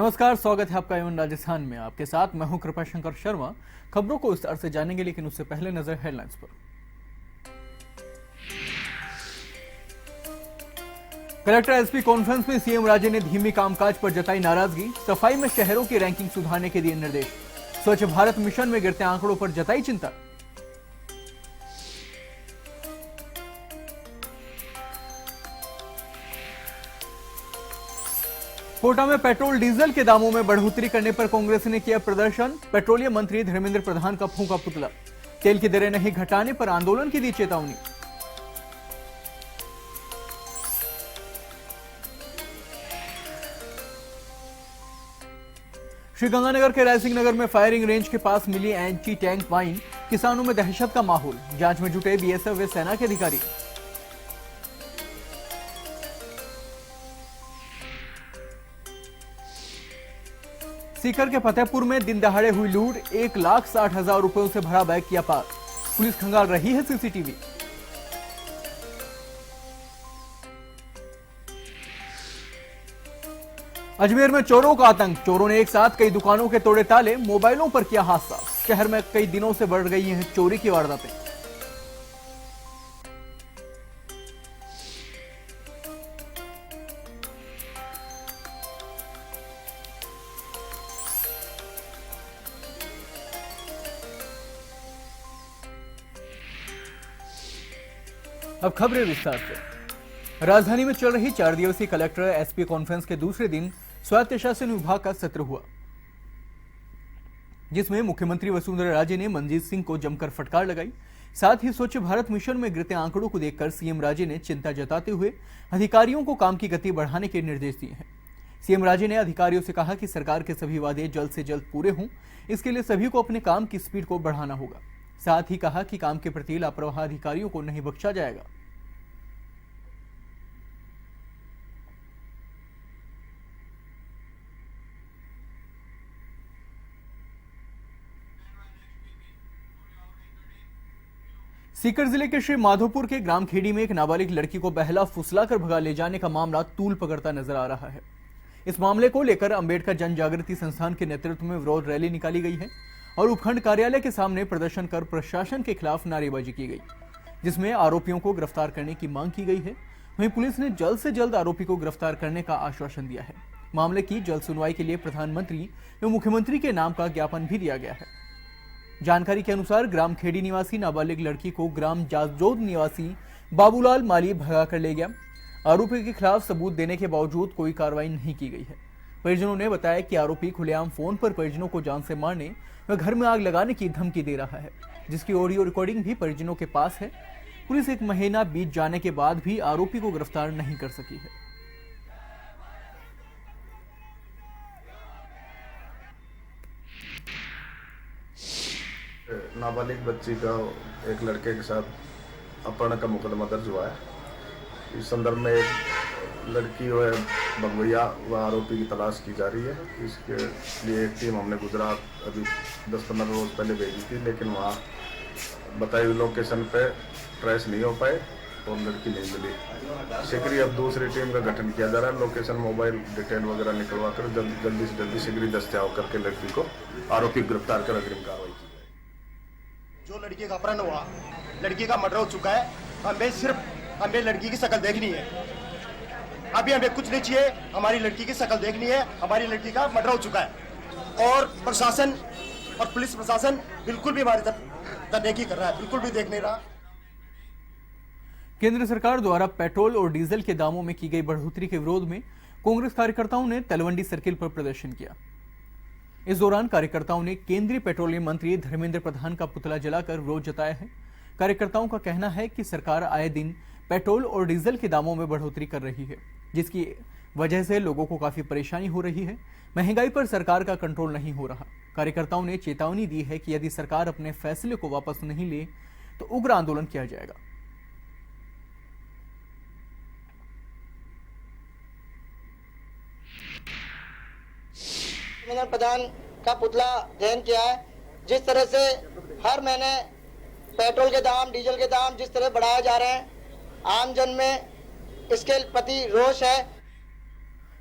नमस्कार, स्वागत है आपका एवन राजस्थान में। आपके साथ मैं हूं कृपाशंकर शर्मा। खबरों को विस्तार से जानेंगे, लेकिन उससे पहले नजर हेडलाइंस पर। कलेक्टर एसपी कॉन्फ्रेंस में सीएम राजे ने धीमी कामकाज पर जताई नाराजगी। सफाई में शहरों की रैंकिंग सुधारने के दिए निर्देश। स्वच्छ भारत मिशन में गिरते आंकड़ों पर जताई चिंता। कोटा में पेट्रोल डीजल के दामों में बढ़ोतरी करने पर कांग्रेस ने किया प्रदर्शन। पेट्रोलियम मंत्री धर्मेंद्र प्रधान का फूंका पुतला। तेल की दरें नहीं घटाने पर आंदोलन की दी चेतावनी। श्रीगंगानगर के रायसिंह नगर में फायरिंग रेंज के पास मिली एंटी टैंक माइन। किसानों में दहशत का माहौल। जांच में जुटे बीएसएफ व सेना के अधिकारी। सीकर के फतेहपुर में दिन दहाड़े हुई लूट। 1,60,000 रुपयों से भरा बैग किया पार। पुलिस खंगाल रही है सीसीटीवी। अजमेर में चोरों का आतंक। चोरों ने एक साथ कई दुकानों के तोड़े ताले। मोबाइलों पर किया हादसा। शहर में कई दिनों से बढ़ गई हैं चोरी की वारदातें। अब खबरें विस्तार से। राजधानी में चल रही 4 दिवसीय कलेक्टर एसपी कॉन्फ्रेंस के दूसरे दिन स्वायत्त शासन विभाग का सत्र हुआ, जिसमें मुख्यमंत्री वसुंधरा राजे ने मनजीत सिंह को जमकर फटकार लगाई। साथ ही स्वच्छ भारत मिशन में गिरते आंकड़ों को देखकर सीएम राजे ने चिंता जताते हुए अधिकारियों को काम की गति बढ़ाने के निर्देश दिए हैं। सीएम राजे ने अधिकारियों से कहा कि सरकार के सभी वादे जल्द से जल्द पूरे हों, इसके लिए सभी को अपने काम की स्पीड को बढ़ाना होगा। साथ ही कहा कि काम के प्रति लापरवाह अधिकारियों को नहीं बख्शा जाएगा। सीकर जिले के श्री माधोपुर के ग्राम खेड़ी में एक नाबालिग लड़की को बहला फुसलाकर भगा ले जाने का मामला तूल पकड़ता नजर आ रहा है। इस मामले को लेकर अंबेडकर जन जागृति संस्थान के नेतृत्व में विरोध रैली निकाली गई है और उपखंड कार्यालय के सामने प्रदर्शन कर प्रशासन के खिलाफ नारेबाजी की गई, जिसमें आरोपियों को गिरफ्तार करने की मांग की गई है। वहीं पुलिस ने जल्द से जल्द आरोपी को गिरफ्तार करने का आश्वासन दिया है। मामले की जल्द सुनवाई के लिए प्रधानमंत्री एवं मुख्यमंत्री के नाम का ज्ञापन भी दिया गया है। जानकारी के अनुसार ग्राम खेड़ी निवासी नाबालिग लड़की को ग्राम जाजोद निवासी बाबूलाल माली भगा कर ले गया। आरोपी के खिलाफ सबूत देने के बावजूद कोई कार्रवाई नहीं की गई है। परिजनों ने बताया कि आरोपी खुलेआम फोन पर परिजनों को जान से मारने व घर में आग लगाने की धमकी दे रहा है, जिसकी ऑडियो रिकॉर्डिंग भी परिजनों के पास है। पुलिस 1 महीना बीत जाने के बाद भी आरोपी को गिरफ्तार नहीं कर सकी है। नाबालिग बच्ची का एक लड़के के साथ अपहरण का मुकदमा दर्ज हुआ है। इस संदर्भ में एक लड़की व बगवैया व आरोपी की तलाश की जा रही है। इसके लिए एक टीम हमने गुजरात अभी 10-15 रोज पहले भेजी थी, लेकिन वहाँ बताई हुई लोकेशन पे ट्रेस नहीं हो पाए और लड़की नहीं मिली। शीघ्र अब दूसरी टीम का गठन किया जा रहा है। लोकेशन, मोबाइल डिटेल वगैरह निकलवा कर जल्दी से जल्दी शीघ्र दस्तियाब करके लड़की को आरोपी गिरफ्तार कर अग्रिम कार्रवाई की। जो लड़की का अपहरण हुआ, लड़की का मर्डर हो चुका है। हमें लड़की की शक्ल देखनी है। अभी हमें कुछ नहीं चाहिए, हमारी लड़की की शक्ल देखनी है। हमारी लड़की का मर्डर हो चुका है और प्रशासन और पुलिस प्रशासन बिल्कुल भी हमारी तरफ देखी कर रहा है, बिल्कुल भी देख नहीं रहा। केंद्र सरकार द्वारा पेट्रोल और डीजल के दामों में की गई बढ़ोतरी के विरोध में कांग्रेस कार्यकर्ताओं ने तलवंडी सर्किल पर प्रदर्शन किया। इस दौरान कार्यकर्ताओं ने केंद्रीय पेट्रोलियम मंत्री धर्मेंद्र प्रधान का पुतला जलाकर विरोध जताया है। कार्यकर्ताओं का कहना है कि सरकार आए दिन पेट्रोल और डीजल के दामों में बढ़ोतरी कर रही है, जिसकी वजह से लोगों को काफी परेशानी हो रही है। महंगाई पर सरकार का कंट्रोल नहीं हो रहा। कार्यकर्ताओं ने चेतावनी दी है कि यदि सरकार अपने फैसले को वापस नहीं ले तो उग्र आंदोलन किया जाएगा। धर्मेंद्र प्रधान का पुतला दहन किया है। जिस तरह से हर महीने पेट्रोल के दाम, डीजल के दाम जिस तरह बढ़ाए जा रहे हैं, आम जन में इसके प्रति रोष है।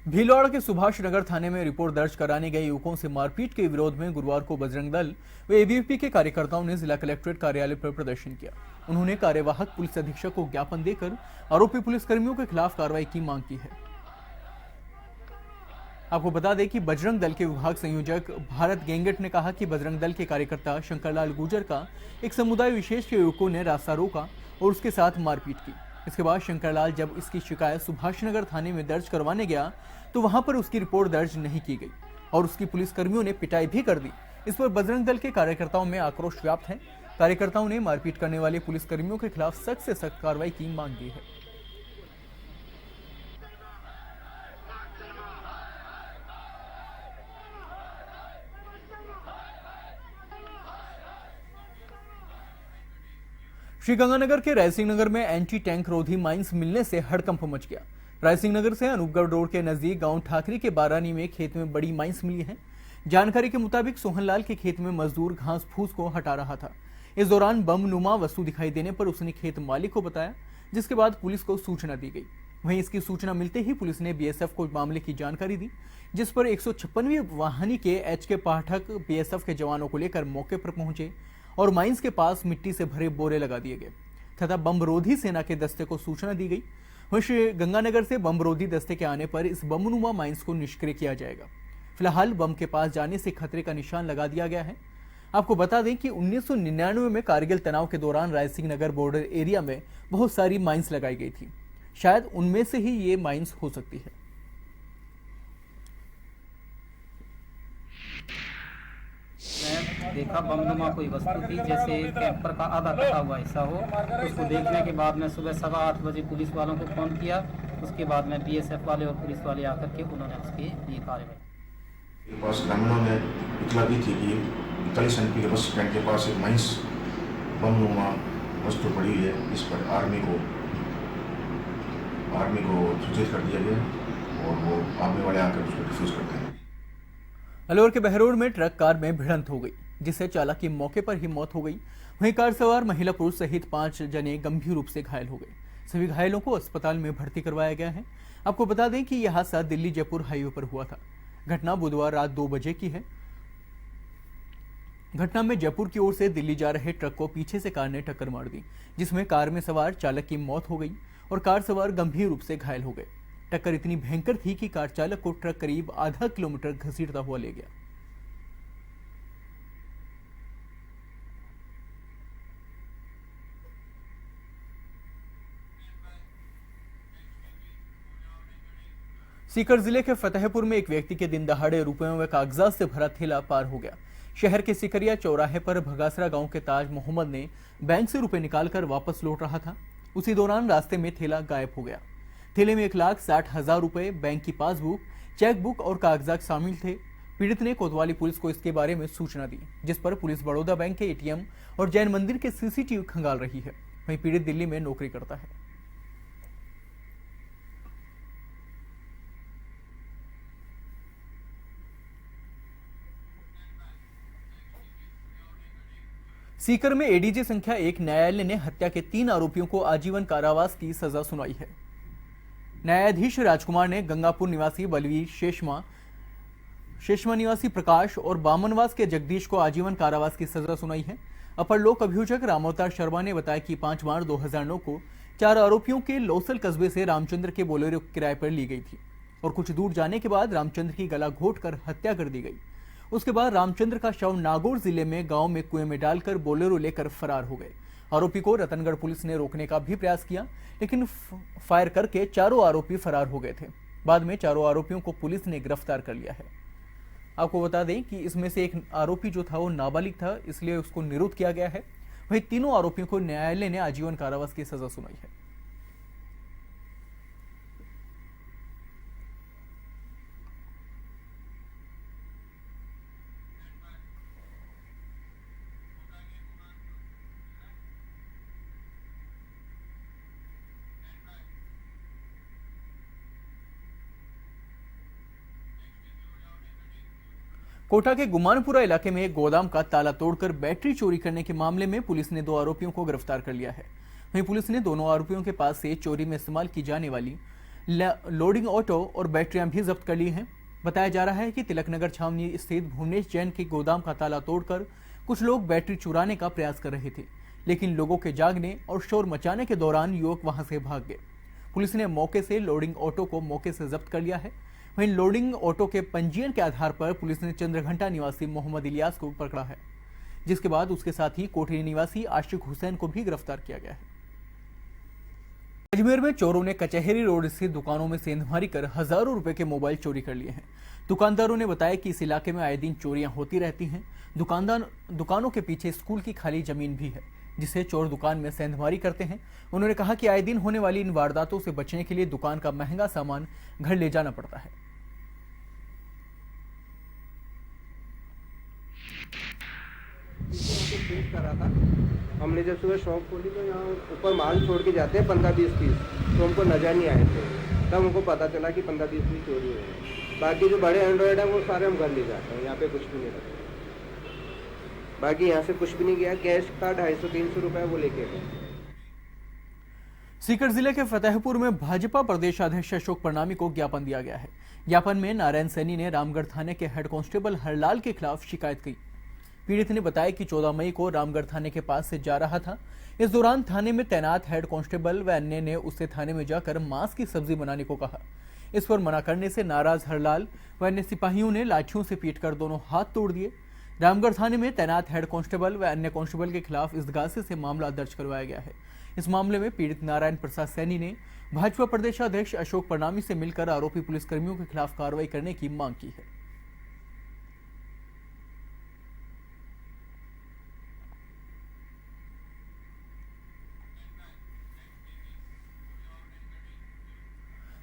भीलवाड़ा के सुभाष नगर थाने में रिपोर्ट दर्ज कराने गए युवकों से मारपीट के विरोध में गुरुवार को बजरंग दल व एबीवीपी के कार्यकर्ताओं ने जिला कलेक्ट्रेट कार्यालय पर प्रदर्शन किया। उन्होंने कार्यवाहक पुलिस अधीक्षक को ज्ञापन देकर आरोपी पुलिसकर्मियों के खिलाफ कार्रवाई की मांग की है। आपको बता दें कि बजरंग दल के विभाग संयोजक भारत गेंगट ने कहा कि बजरंग दल के कार्यकर्ता शंकरलाल गुर्जर का एक समुदाय विशेष के युवकों ने रास्ता रोका और उसके साथ मारपीट की। इसके बाद शंकरलाल जब इसकी शिकायत सुभाष नगर थाने में दर्ज करवाने गया तो वहां पर उसकी रिपोर्ट दर्ज नहीं की गई और उसकी पुलिसकर्मियों ने पिटाई भी कर दी। इस पर बजरंग दल के कार्यकर्ताओं में आक्रोश व्याप्त है। कार्यकर्ताओं ने मारपीट करने वाले पुलिसकर्मियों के खिलाफ सख्त से सख्त कार्रवाई की मांग की है। श्रीगंगानगर के रायसिंह नगर में एंटी टैंक रोधी माइंस मिलने से हड़कंप मच गया। रायसिंह नगर से अनूपगढ़ रोड के नजदीक गांव ठाकरी के बारानी में खेत में बड़ी माइंस मिली है। जानकारी के मुताबिक सोहनलाल के खेत में मजदूर घास फूस को हटा रहा था। इस दौरान बम नुमा वस्तु दिखाई देने पर उसने खेत मालिक को बताया, जिसके बाद पुलिस को सूचना दी गई। वहीं इसकी सूचना मिलते ही पुलिस ने बीएसएफ को मामले की जानकारी दी, जिस पर 156वीं वाहिनी के एचके पाठक बीएसएफ के जवानों को लेकर मौके पर पहुंचे और माइंस के पास मिट्टी से भरे बोरे लगा दिए गए तथा बमरोधी सेना के दस्ते को सूचना दी गई। वहीं श्रीगंगानगर से बमरोधी दस्ते के आने पर इस बमनुमा माइंस को निष्क्रिय किया जाएगा। फिलहाल बम के पास जाने से खतरे का निशान लगा दिया गया है। आपको बता दें कि 1999 में कारगिल तनाव के दौरान रायसिंह नगर बॉर्डर एरिया में बहुत सारी माइंस लगाई गई थी। शायद उनमें से ही ये माइंस हो सकती है। मैं देखा बमनुमा कोई वस्तु थी, जैसे कैंपर का आधा कटा हुआ हिस्सा हो। उसको देखने के बाद मैं सुबह 8:15 बजे पुलिस वालों को फ़ोन किया। उसके बाद में बीएसएफ वाले और पुलिस वाले आकर के उन्होंने उसकी ये कार्रवाई। पास ग्रामीणों ने इतला दी थी कि 41 एनपी के बस स्टैंड के पास एक माइंस बमनुमा वस्तु पड़ी हुई है। इस पर आर्मी को सूचित कर दिया गया और वो आर्मी वाले आकर उसको डिफ्यूज करते हैं। अलवर के बहरोड में ट्रक कार में भिड़ंत हो गई, जिससे चालक की मौके पर ही मौत हो गई। वहीं कार सवार महिला पुरुष सहित 5 जने गंभीर रूप से घायल हो गए। सभी घायलों को अस्पताल में भर्ती करवाया गया है। आपको बता दें कि यह हादसा दिल्ली जयपुर हाईवे पर हुआ था। घटना बुधवार रात 2 बजे की है। घटना में जयपुर की ओर से दिल्ली जा रहे ट्रक को पीछे से कार ने टक्कर मार दी, जिसमें कार में सवार चालक की मौत हो गई और कार सवार गंभीर रूप से घायल हो गए। टक्कर इतनी भयंकर थी कि कार चालक को ट्रक करीब आधा किलोमीटर घसीटता हुआ ले गया। सीकर जिले के फतेहपुर में एक व्यक्ति के दिन दहाड़े रुपयों व कागजात से भरा थैला पार हो गया। शहर के सिकरिया चौराहे पर भगासरा गांव के ताज मोहम्मद ने बैंक से रुपए निकालकर वापस लौट रहा था। उसी दौरान रास्ते में थैला गायब हो गया। थैले में 1,60,000 रुपए, बैंक की पासबुक, चेक बुक और कागजात शामिल थे। पीड़ित ने कोतवाली पुलिस को इसके बारे में सूचना दी, जिस पर पुलिस बड़ौदा बैंक के एटीएम और जैन मंदिर के सीसीटीवी खंगाल रही है। वहीं पीड़ित दिल्ली में नौकरी करता है। सीकर में एडीजे संख्या 1 न्यायालय ने हत्या के 3 आरोपियों को आजीवन कारावास की सजा सुनाई है। न्यायाधीश राजकुमार ने गंगापुर निवासी बलवीर शेषमा निवासी प्रकाश और बामनवास के जगदीश को आजीवन कारावास की सजा सुनाई है। अपर लोक अभियोजक रामअवतार शर्मा ने बताया कि 5 मार्च 2009 को 4 आरोपियों के लोसल कस्बे से रामचंद्र के बोलेरो किराए पर ली गई थी और कुछ दूर जाने के बाद रामचंद्र की गला घोंटकर हत्या कर दी गई। उसके बाद रामचंद्र का शव नागौर जिले में गांव में कुएं में डालकर बोलेरो लेकर फरार हो गए। आरोपी को रतनगढ़ पुलिस ने रोकने का भी प्रयास किया, लेकिन फायर करके चारों आरोपी फरार हो गए थे। बाद में चारों आरोपियों को पुलिस ने गिरफ्तार कर लिया है। आपको बता दें कि इसमें से एक आरोपी जो था वो नाबालिग था, इसलिए उसको निरुद्ध किया गया है। वहीं तीनों आरोपियों को न्यायालय ने आजीवन कारावास की सजा सुनाई है। कोटा के गुमानपुरा इलाके में एक गोदाम का ताला तोड़कर बैटरी चोरी करने के मामले में पुलिस ने 2 आरोपियों को गिरफ्तार कर लिया है। वहीं पुलिस ने दोनों आरोपियों के पास से चोरी में इस्तेमाल की जाने वाली लोडिंग ऑटो और बैटरियां भी जब्त कर ली हैं। बताया जा रहा है कि तिलकनगर छावनी स्थित भुवनेश जैन के गोदाम का ताला तोड़कर कुछ लोग बैटरी चुराने का प्रयास कर रहे थे, लेकिन लोगों के जागने और शोर मचाने के दौरान युवक वहां से भाग गए। पुलिस ने मौके से लोडिंग ऑटो को मौके से जब्त कर लिया है। वहीं लोडिंग ऑटो के पंजीयन के आधार पर पुलिस ने चंद्रघंटा निवासी मोहम्मद इलियास को पकड़ा है, जिसके बाद उसके साथ ही कोठरी निवासी आशिक हुसैन को भी गिरफ्तार किया गया है। अजमेर में चोरों ने कचहरी रोड स्थित दुकानों में सेंधमारी कर हजारों रुपए के मोबाइल चोरी कर लिए हैं। दुकानदारों ने बताया कि इस इलाके में आए दिन चोरियां होती रहती हैं। दुकानों के पीछे स्कूल की खाली जमीन भी है, जिसे चोर दुकान में सेंधमारी करते हैं। उन्होंने कहा कि आए दिन होने वाली इन वारदातों से बचने के लिए दुकान का महंगा सामान घर ले जाना पड़ता है। कर रहा था, हमने जब सुबह शॉप खोली तो यहाँ ऊपर माल छोड़ के जाते हैं 15-20 पीस, तो हमको नजर नहीं आए थे। तब हमको पता चला कि 15-20 पीस चोरी हुए हैं। बाकी जो बड़े एंड्रॉयड है वो सारे हम घर ले जाते हैं, यहाँ पे कुछ भी नहीं रखते। बाकी यहाँ से कुछ भी नहीं गया, कैश था 250-300 रुपये वो लेके गए। सीकर जिले के फतेहपुर में भाजपा प्रदेश अध्यक्ष अशोक परनामी को ज्ञापन दिया गया है। ज्ञापन में नारायण सैनी ने रामगढ़ थाने के हेड कांस्टेबल हरलाल के खिलाफ शिकायत की। पीड़ित ने बताया कि 14 मई को रामगढ़ थाने के पास से जा रहा था। इस दौरान थाने में तैनात हेड कांस्टेबल व अन्य ने उससे थाने में जाकर मांस की सब्जी बनाने को कहा। इस पर मना करने से नाराज हरलाल व अन्य सिपाहियों ने लाठियों से पीटकर दोनों हाथ तोड़ दिए। रामगढ़ थाने में तैनात हेड कांस्टेबल व अन्य कांस्टेबल के खिलाफ इसगासे से मामला दर्ज करवाया गया है। इस मामले में पीड़ित नारायण प्रसाद सैनी ने भाजपा प्रदेशाध्यक्ष अशोक परनामी से मिलकर आरोपी पुलिसकर्मियों के खिलाफ कार्रवाई करने की मांग की है।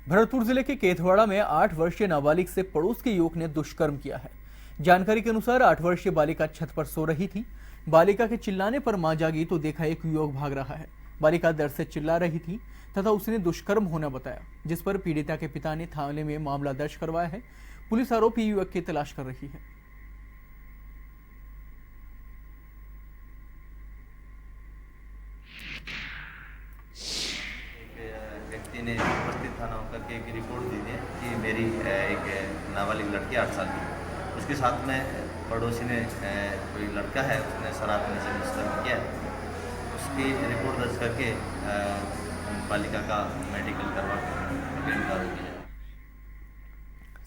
भरतपुर जिले के केथवाड़ा में 8 वर्षीय नाबालिग से पड़ोस के युवक ने दुष्कर्म किया है। जानकारी के अनुसार 8 वर्षीय बालिका छत पर सो रही थी। बालिका के चिल्लाने पर मां जागी तो देखा एक युवक भाग रहा है। बालिका दर्द से चिल्ला रही थी तथा उसने दुष्कर्म होना बताया, जिस पर पीड़िता के पिता ने थाने में मामला दर्ज करवाया है। पुलिस आरोपी युवक की तलाश कर रही है। व्यक्ति ने उपस्थित थाना होकर के एक रिपोर्ट दी थी कि मेरी एक नाबालिग लड़की 8 साल की, उसके साथ में पड़ोसी ने कोई लड़का है उसने शराब में से दुष्कर्म किया। उसकी रिपोर्ट दर्ज करके बालिका का मेडिकल करवा कर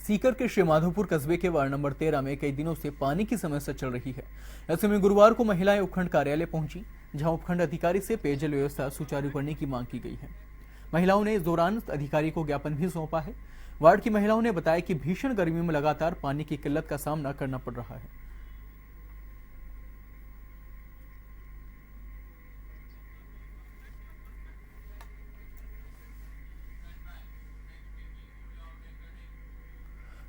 सीकर के श्री माधोपुर कस्बे के वार्ड नंबर 13 में कई दिनों से पानी की समस्या चल रही है। ऐसे में गुरुवार को महिलाएं उपखंड कार्यालय पहुंची, जहां उपखंड अधिकारी से पेयजल व्यवस्था सुचारू करने की मांग की गई है। महिलाओं ने इस दौरान अधिकारी को ज्ञापन भी सौंपा है। वार्ड की महिलाओं ने बताया कि भीषण गर्मी में लगातार पानी की किल्लत का सामना करना पड़ रहा है।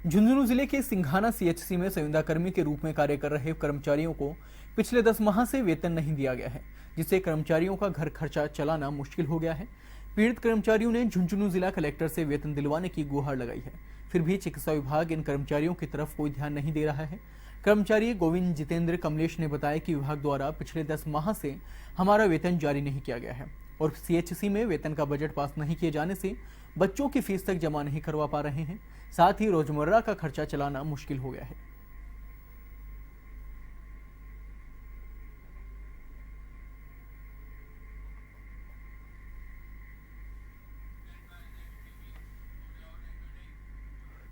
झुंझुनू जिले के सिंघाना सीएचसी में संविदाकर्मी के रूप में कार्य कर रहे कर्मचारियों को पिछले 10 माह से वेतन नहीं दिया गया है, जिससे कर्मचारियों का घर खर्चा चलाना मुश्किल हो गया है। पीड़ित कर्मचारियों ने झुंझुनू जिला कलेक्टर से वेतन दिलवाने की गुहार लगाई है, फिर भी चिकित्सा विभाग इन कर्मचारियों की तरफ कोई ध्यान नहीं दे रहा है। कर्मचारी गोविंद जितेंद्र कमलेश ने बताया कि विभाग द्वारा पिछले 10 माह से हमारा वेतन जारी नहीं किया गया है और सीएचसी में वेतन का बजट पास नहीं किए जाने से बच्चों की फीस तक जमा नहीं करवा पा रहे हैं। साथ ही रोजमर्रा का खर्चा चलाना मुश्किल हो गया है।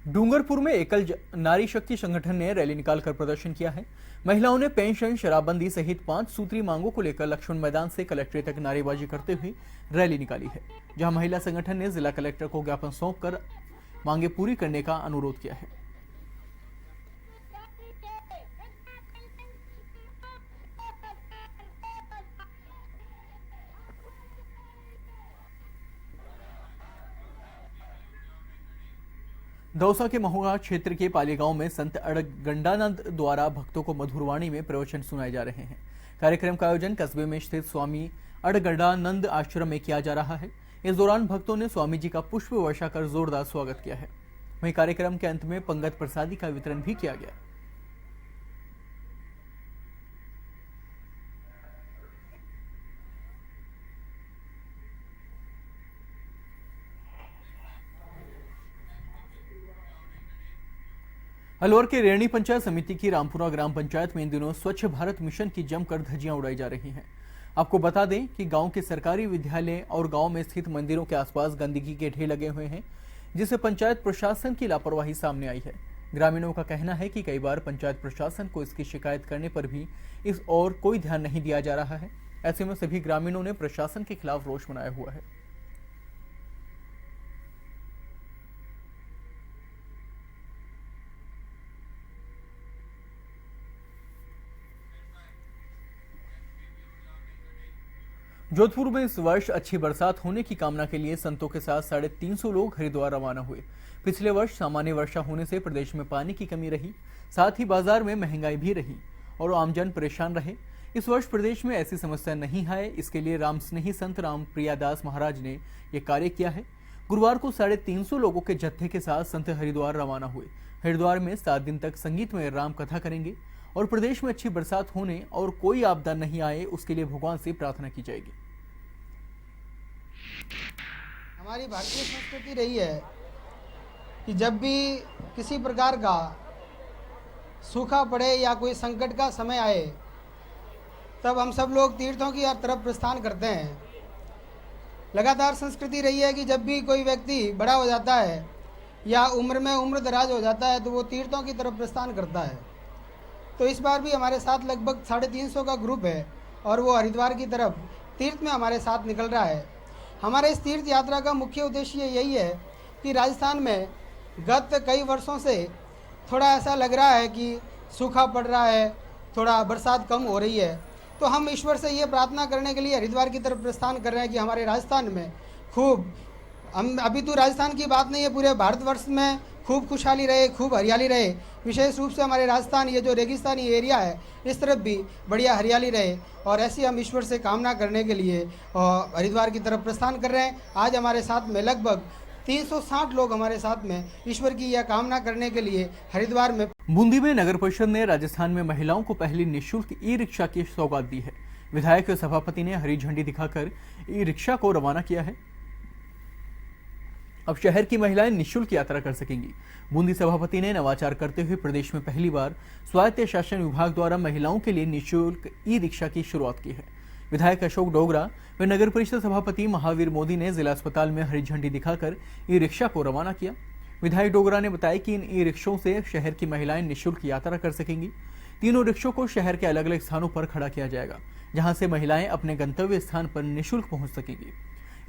डूंगरपुर में एकल नारी शक्ति संगठन ने रैली निकालकर प्रदर्शन किया है। महिलाओं ने पेंशन, शराबबंदी सहित 5 सूत्री मांगों को लेकर लक्ष्मण मैदान से कलेक्ट्रेट तक नारेबाजी करते हुए रैली निकाली है, जहां महिला संगठन ने जिला कलेक्टर को ज्ञापन सौंपकर मांगे पूरी करने का अनुरोध किया है। दौसा के महुआ क्षेत्र के पालीगांव में संत अड़गंडानंद द्वारा भक्तों को मधुरवाणी में प्रवचन सुनाए जा रहे हैं। कार्यक्रम का आयोजन कस्बे में स्थित स्वामी अड़गंडानंद आश्रम में किया जा रहा है। इस दौरान भक्तों ने स्वामी जी का पुष्प वर्षा कर जोरदार स्वागत किया है। वहीं कार्यक्रम के अंत में पंगत प्रसादी का वितरण भी किया गया। अलवर के रेणी पंचायत समिति की रामपुरा ग्राम पंचायत में इन दिनों स्वच्छ भारत मिशन की जमकर धज्जियां उड़ाई जा रही हैं। आपको बता दें कि गांव के सरकारी विद्यालय और गांव में स्थित मंदिरों के आसपास गंदगी के ढेर लगे हुए हैं, जिससे पंचायत प्रशासन की लापरवाही सामने आई है। ग्रामीणों का कहना है कि कई बार पंचायत प्रशासन को इसकी शिकायत करने पर भी इस ओर कोई ध्यान नहीं दिया जा रहा है। ऐसे में सभी ग्रामीणों ने प्रशासन के खिलाफ रोष मनाया हुआ है। जोधपुर में इस वर्ष अच्छी बरसात होने की कामना के लिए संतों के साथ 350 लोग हरिद्वार रवाना हुए। पिछले वर्ष सामान्य वर्षा होने से प्रदेश में पानी की कमी रही, साथ ही बाजार में महंगाई भी रही और आमजन परेशान रहे। इस वर्ष प्रदेश में ऐसी समस्या नहीं आए, इसके लिए राम स्नेही संत राम प्रियादास महाराज ने यह कार्य किया है। गुरुवार को 350 लोगों के जत्थे के साथ संत हरिद्वार रवाना हुए। हरिद्वार में 7 दिन तक संगीतमय राम कथा करेंगे और प्रदेश में अच्छी बरसात होने और कोई आपदा नहीं आए, उसके लिए भगवान से प्रार्थना की जाएगी। हमारी भारतीय संस्कृति रही है कि जब भी किसी प्रकार का सूखा पड़े या कोई संकट का समय आए, तब हम सब लोग तीर्थों की तरफ प्रस्थान करते हैं। लगातार संस्कृति रही है कि जब भी कोई व्यक्ति बड़ा हो जाता है या उम्र में उम्र दराज हो जाता है तो वो तीर्थों की तरफ प्रस्थान करता है। तो इस बार भी हमारे साथ लगभग 350 का ग्रुप है और वो हरिद्वार की तरफ तीर्थ में हमारे साथ निकल रहा है। हमारे इस तीर्थ यात्रा का मुख्य उद्देश्य यही है कि राजस्थान में गत कई वर्षों से थोड़ा ऐसा लग रहा है कि सूखा पड़ रहा है, थोड़ा बरसात कम हो रही है। तो हम ईश्वर से ये प्रार्थना करने के लिए हरिद्वार की तरफ प्रस्थान कर रहे हैं कि हमारे राजस्थान में खूब, हम अभी तो राजस्थान की बात नहीं है, पूरे भारतवर्ष में खूब खुशहाली रहे, खूब हरियाली रहे। विशेष रूप से हमारे राजस्थान ये जो रेगिस्तानी एरिया है इस तरफ भी बढ़िया हरियाली रहे और ऐसी हम ईश्वर से कामना करने के लिए हरिद्वार की तरफ प्रस्थान कर रहे हैं। आज हमारे साथ में लगभग 360 लोग हमारे साथ में ईश्वर की यह कामना करने के लिए हरिद्वार में। बूंदी में नगर परिषद ने राजस्थान में महिलाओं को पहली निःशुल्क ई रिक्शा की सौगात दी है। विधायक सभापति ने हरी झंडी दिखाकर ई रिक्शा को रवाना किया है। अब शहर की महिलाएं निःशुल्क यात्रा कर सकेंगी। बूंदी सभापति ने नवाचार करते हुए प्रदेश में पहली बार स्वायत्त शासन विभाग द्वारा महिलाओं के लिए निःशुल्क ई रिक्शा की शुरुआत की है। विधायक अशोक डोगरा व नगर परिषद सभापति महावीर मोदी ने जिला अस्पताल में हरी झंडी दिखाकर ई रिक्शा को रवाना किया। विधायक डोगरा ने बताया कि इन ई रिक्शों से शहर की महिलाएं निःशुल्क यात्रा कर सकेंगी। तीनों रिक्शों को शहर के अलग अलग स्थानों पर खड़ा किया जाएगा, जहां से महिलाएं अपने गंतव्य स्थान पर निःशुल्क पहुंच सकेंगी।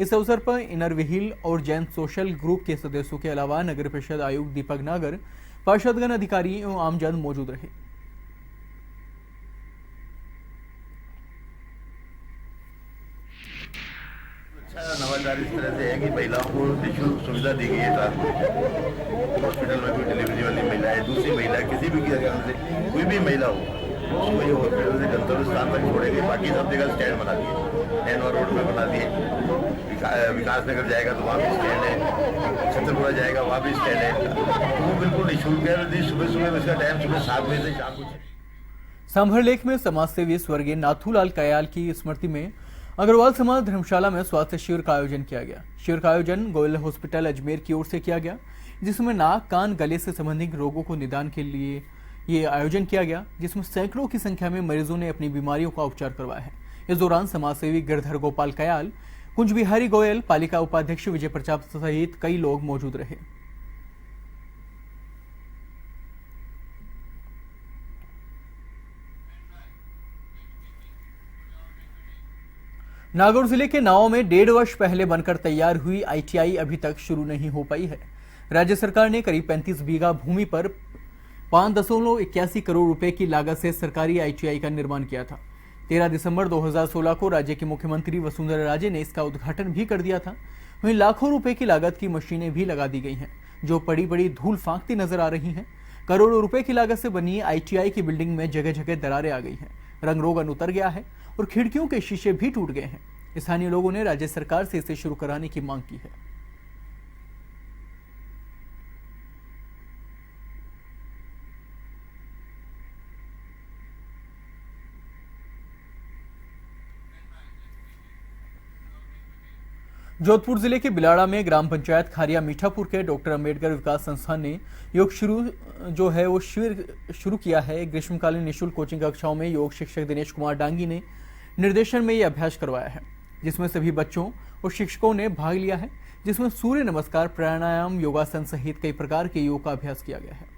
इस अवसर पर इनर व्हील और जैन सोशल ग्रुप के सदस्यों के अलावा नगर परिषद आयुक्त दीपक नागर, पार्षदगण, अधिकारी एवं आमजन मौजूद रहे। अच्छा नवाचार इस तरह से है कि महिलाओं को निःशुल्क सुविधा दी गई है। हॉस्पिटल में कोई डिलीवरी वाली महिला है, दूसरी महिला किसी भी कारण से कोई भी महिला हो, उसको ये हॉस्पिटल से गंतव्य स्थान तक छोड़ेंगे। बाकी सब जगह स्टैंड बना दिए, एनवा रोड में बना दिए। विकास नगर जाएगा तो वहाँ भी स्टैंड है, छतरपुरा जाएगा वहाँ भी स्टैंड है। वो बिल्कुल निःशुल्क है। सुबह सुबह इसका टाइम सुबह 7 बजे से शाम को। सांभरलेख में समाजसेवी स्वर्गीय नाथूलाल कयाल की स्मृति में अग्रवाल समाज धर्मशाला में स्वास्थ्य शिविर का आयोजन किया गया। शिविर का आयोजन गोयल हॉस्पिटल अजमेर की ओर से किया गया, जिसमें नाक, कान, गले से संबंधित रोगों को निदान के लिए ये आयोजन किया गया, जिसमें सैकड़ों की संख्या में मरीजों ने अपनी बीमारियों का उपचार करवाया है। इस दौरान समाजसेवी गिरधर गोपाल कयाल, कुंज बिहारी गोयल, पालिका उपाध्यक्ष विजय प्रताप सहित कई लोग मौजूद रहे। नागौर जिले के नाओं में 1.5 वर्ष पहले बनकर तैयार हुई ITI अभी तक शुरू नहीं हो पाई है। राज्य सरकार ने करीब 35 बीघा भूमि पर 5.81 करोड़ रुपए की लागत से सरकारी ITI का निर्माण किया था। 13 दिसंबर 2016 को राज्य की मुख्यमंत्री वसुंधरा राजे ने इसका उद्घाटन भी कर दिया था। वहीं लाखों रुपए की लागत की मशीनें भी लगा दी गई हैं, जो बड़ी बड़ी धूल फांकती नजर आ रही हैं। करोड़ों रुपए की लागत से बनी ITI की बिल्डिंग में जगह जगह दरारें आ गई हैं, रंग रोगन उतर गया है और खिड़कियों के शीशे भी टूट गए हैं। स्थानीय लोगों ने राज्य सरकार से इसे शुरू कराने की मांग की है। जोधपुर जिले के बिलाड़ा में ग्राम पंचायत खारिया मीठापुर के डॉक्टर अंबेडकर विकास संस्थान ने योग शिविर शुरू किया है। ग्रीष्मकालीन निःशुल्क कोचिंग कक्षाओं में योग शिक्षक दिनेश कुमार डांगी ने निर्देशन में यह अभ्यास करवाया है, जिसमें सभी बच्चों और शिक्षकों ने भाग लिया है, जिसमें सूर्य नमस्कार, प्राणायाम, योगासन सहित कई प्रकार के योग का अभ्यास किया गया है।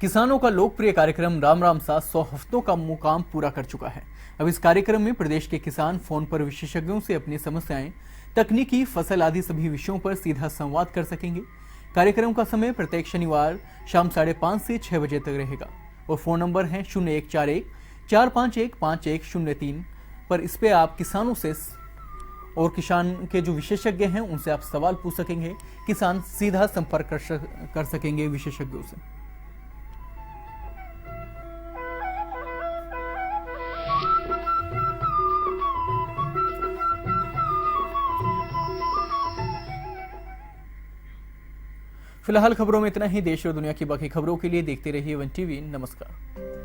किसानों का लोकप्रिय कार्यक्रम राम राम सा 100 हफ्तों का मुकाम पूरा कर चुका है। अब इस कार्यक्रम में प्रदेश के किसान फोन पर विशेषज्ञों से अपनी समस्याएं, तकनीकी, फसल आदि सभी विषयों पर सीधा संवाद कर सकेंगे। कार्यक्रम का समय प्रत्येक शनिवार शाम 5:30 से 6 बजे तक रहेगा और फोन नंबर है 0141 451 5103 पर। इस पे आप किसानों से और किसान के जो विशेषज्ञ हैं उनसे आप सवाल पूछ सकेंगे। किसान सीधा संपर्क कर सकेंगे विशेषज्ञों से। फिलहाल खबरों में इतना ही। देश और दुनिया की बाकी खबरों के लिए देखते रहिए वन टीवी। नमस्कार।